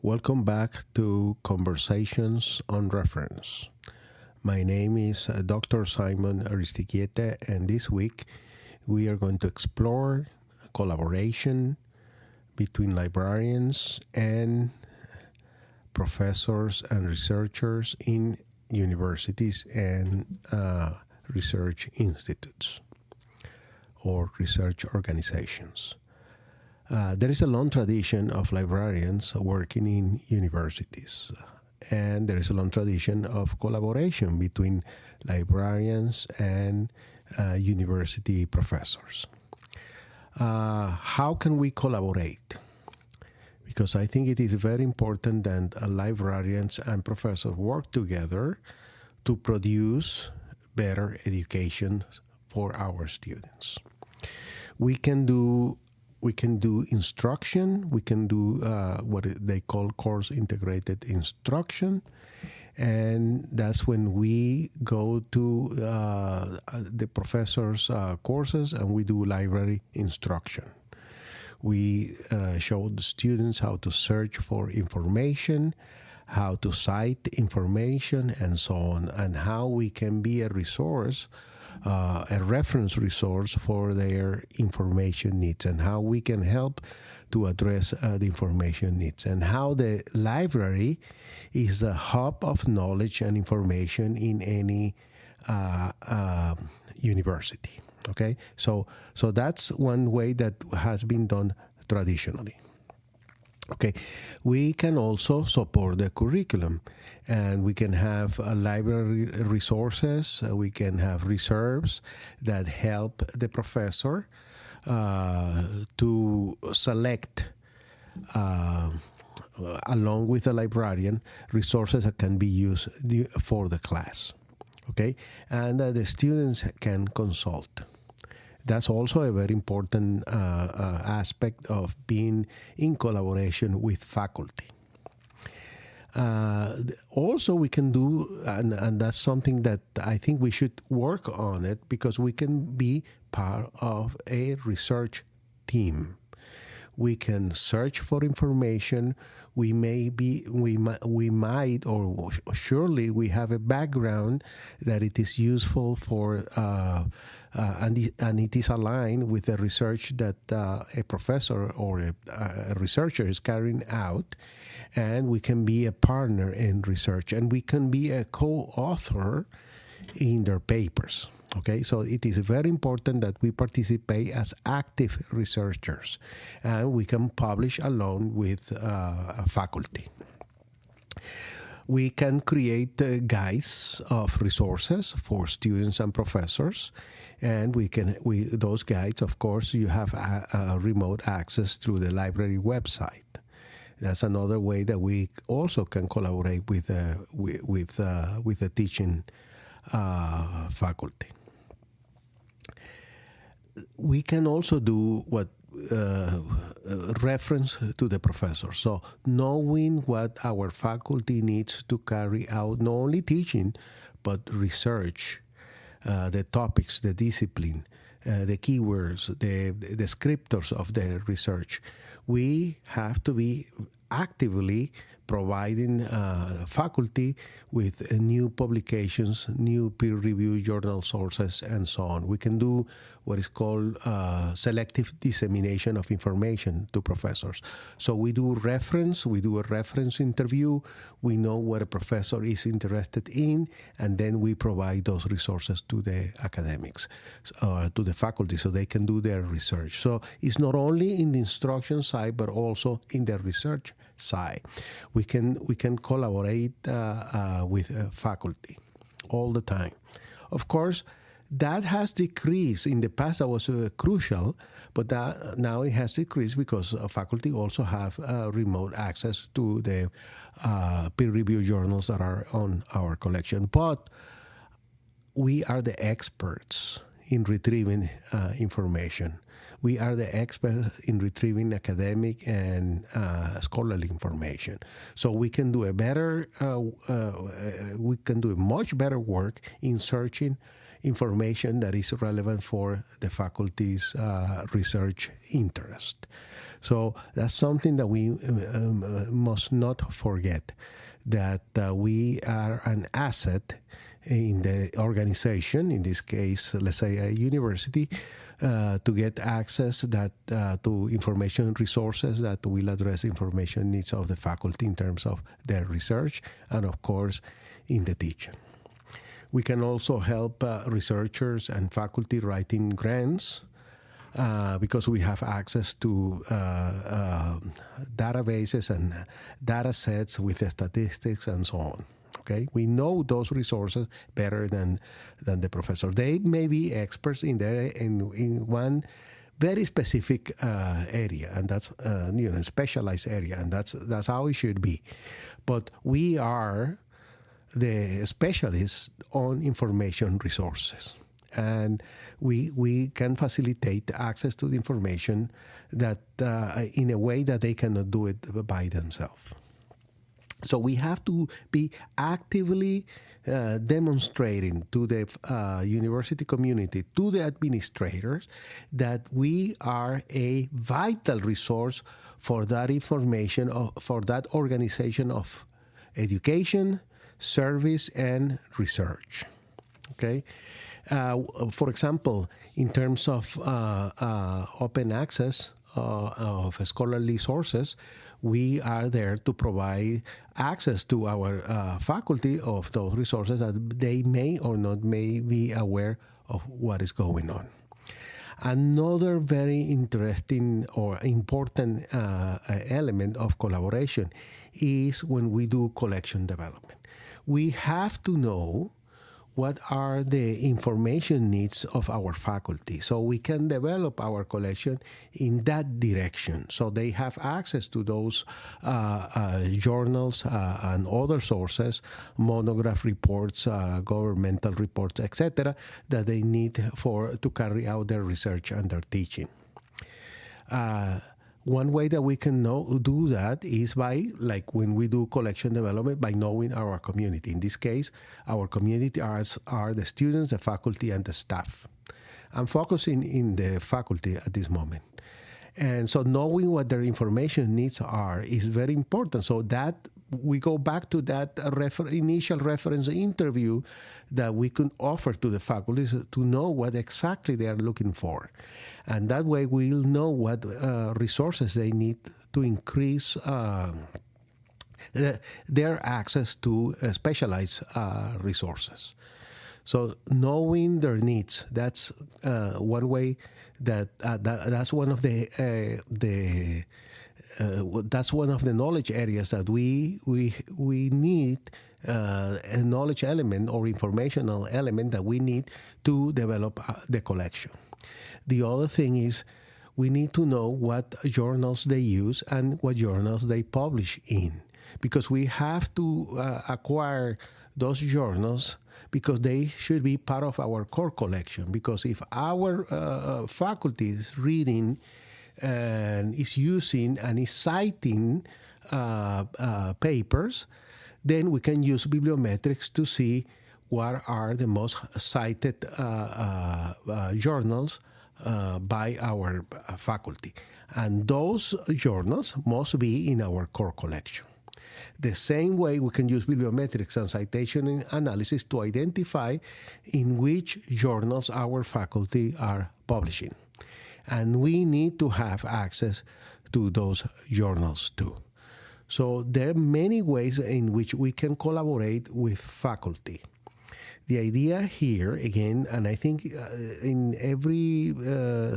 Welcome back to Conversations on Reference. My name is Dr. Simon Aristiquieta, and this week we are going to explore collaboration between librarians and professors and researchers in universities and research institutes or research organizations. There is a long tradition of librarians working in universities, and there is a long tradition of collaboration between librarians and university professors. How can we collaborate? Because I think it is very important that librarians and professors work together to produce better education for our students. We can do instruction. We can do what they call course integrated instruction, and that's when we go to the professor's courses and we do library instruction. We show the students how to search for information, how to cite information, and so on, and how we can be a resource, a reference resource for their information needs, and how we can help to address the information needs, and how the library is a hub of knowledge and information in any university. Okay, so that's one way that has been done traditionally. Okay, we can also support the curriculum, and we can have library resources, we can have reserves that help the professor to select, along with the librarian, resources that can be used for the class. Okay, and the students can consult. That's also a very important aspect of being in collaboration with faculty. Also, we can do, and that's something that I think we should work on it, because we can be part of a research team. We can search for information. We might, or surely we have a background that it is useful for, and it is aligned with the research that a professor or a researcher is carrying out, and we can be a partner in research, and we can be a co-author in their papers. Okay, so it is very important that we participate as active researchers, and we can publish along with faculty. We can create guides of resources for students and professors, and those guides, of course, you have remote access through the library website. That's another way that we also can collaborate with the teaching faculty. We can also do what reference to the professor. So knowing what our faculty needs to carry out, not only teaching, but research, the topics, the discipline, the keywords, the descriptors of the research. We have to be actively providing faculty with new publications, new peer-reviewed journal sources, and so on. We can do what is called selective dissemination of information to professors. So we do a reference interview, we know what a professor is interested in, and then we provide those resources to the academics, to the faculty, so they can do their research. So it's not only in the instruction side, but also in the research side. We can collaborate with faculty all the time. Of course, that has decreased. In the past, that was crucial, but now it has decreased because faculty also have remote access to the peer-reviewed journals that are on our collection. But we are the experts in retrieving information. We are the experts in retrieving academic and scholarly information. So we can do we can do a much better work in searching information that is relevant for the faculty's research interest. So that's something that we must not forget, that we are an asset in the organization, in this case, let's say a university, to get access to information resources that will address information needs of the faculty in terms of their research and, of course, in the teaching. We can also help researchers and faculty writing grants because we have access to databases and data sets with the statistics and so on. Okay, we know those resources better than the professor. They may be experts in one very specific area, and that's a specialized area, and that's how it should be. But we are the specialists on information resources, and we can facilitate access to the information that in a way that they cannot do it by themselves. So we have to be actively demonstrating to the university community, to the administrators, that we are a vital resource for that information, for that organization of education, service, and research. Okay? For example, in terms of open access of scholarly sources, we are there to provide access to our faculty of those resources that they may or not may be aware of what is going on. Another very interesting or important element of collaboration is when we do collection development. We have to know what are the information needs of our faculty, so we can develop our collection in that direction, so they have access to those journals and other sources, monograph reports, governmental reports, etc., that they need to carry out their research and their teaching. One way that we can do that is by, like when we do collection development, by knowing our community. In this case, our community are the students, the faculty, and the staff. I'm focusing in the faculty at this moment. And so knowing what their information needs are is very important. So that we go back to that initial reference interview that we can offer to the faculty to know what exactly they are looking for. And that way we'll know what resources they need to increase their access to specialized resources. So knowing their needs, that's one way that's one of the that's one of the knowledge areas that we need, a knowledge element or informational element that we need to develop the collection. The other thing is we need to know what journals they use and what journals they publish in, because we have to acquire those journals because they should be part of our core collection. Because if our faculty is reading and is using and is citing papers, then we can use bibliometrics to see what are the most cited journals by our faculty. And those journals must be in our core collection. The same way we can use bibliometrics and citation analysis to identify in which journals our faculty are publishing. And we need to have access to those journals too. So there are many ways in which we can collaborate with faculty. The idea here, again, and I think in every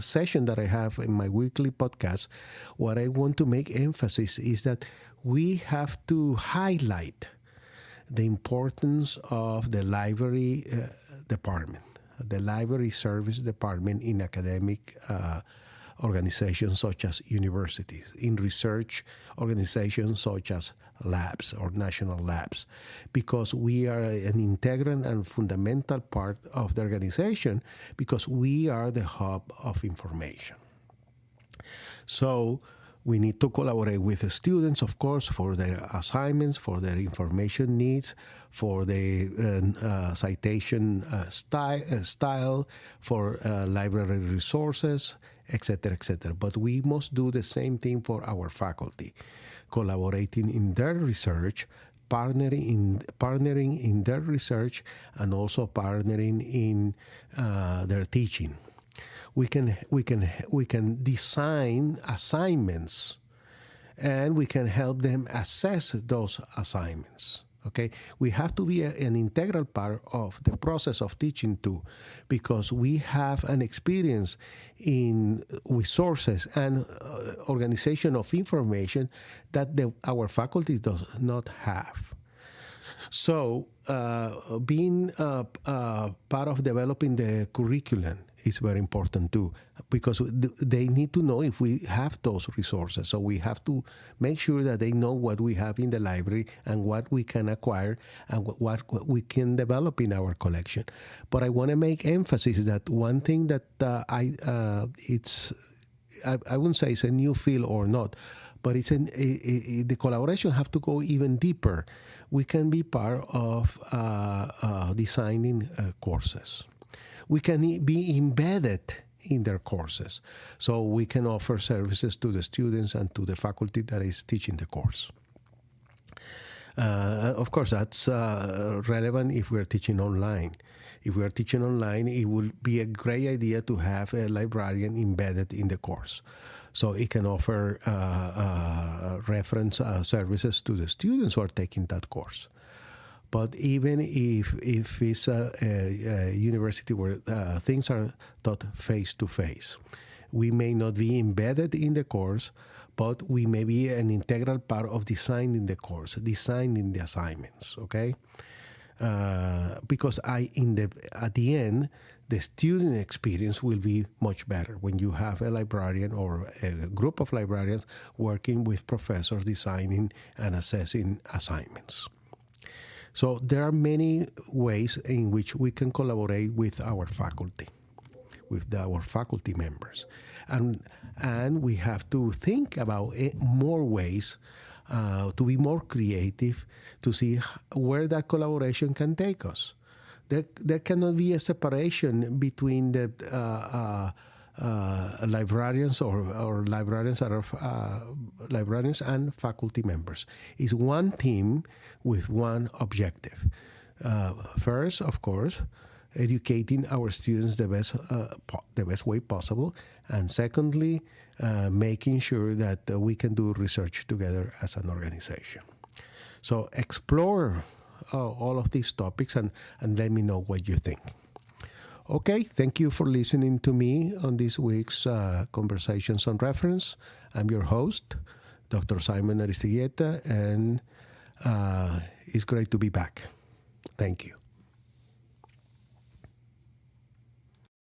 session that I have in my weekly podcast, what I want to make emphasis is that we have to highlight the importance of the library department, the library service department in academic organizations such as universities, in research organizations such as labs or national labs, because we are an integral and fundamental part of the organization, because we are the hub of information. So We need to collaborate with the students, of course, for their assignments, for their information needs, for the citation style, for library resources, etc., etc. But we must do the same thing for our faculty, collaborating in their research, partnering in their research, and also partnering in their teaching. We can design assignments, and we can help them assess those assignments. Okay, we have to be an integral part of the process of teaching too, because we have an experience in resources and organization of information that our faculty does not have. So, being part of developing the curriculum is very important too, because they need to know if we have those resources. So we have to make sure that they know what we have in the library and what we can acquire and what we can develop in our collection. But I want to make emphasis that one thing that I wouldn't say it's a new field or not, but it's the collaboration have to go even deeper. We can be part of designing courses. We can be embedded in their courses, so we can offer services to the students and to the faculty that is teaching the course. Of course, that's relevant if we're teaching online. If we are teaching online, it would be a great idea to have a librarian embedded in the course, so it can offer reference services to the students who are taking that course. But even if it's a university where things are taught face-to-face, we may not be embedded in the course, but we may be an integral part of designing the course, designing the assignments, okay? Because at the end, the student experience will be much better when you have a librarian or a group of librarians working with professors designing and assessing assignments. So there are many ways in which we can collaborate with our faculty, with our faculty members. And we have to think about more ways to be more creative, to see where that collaboration can take us. There cannot be a separation between the librarians or librarians that are librarians and faculty members. It's one team with one objective. First, of course, educating our students the best way possible, and secondly, making sure that we can do research together as an organization. So explore all of these topics and let me know what you think. Okay, thank you for listening to me on this week's Conversations on Reference. I'm your host, Dr. Simon Aristigueta, and it's great to be back. Thank you.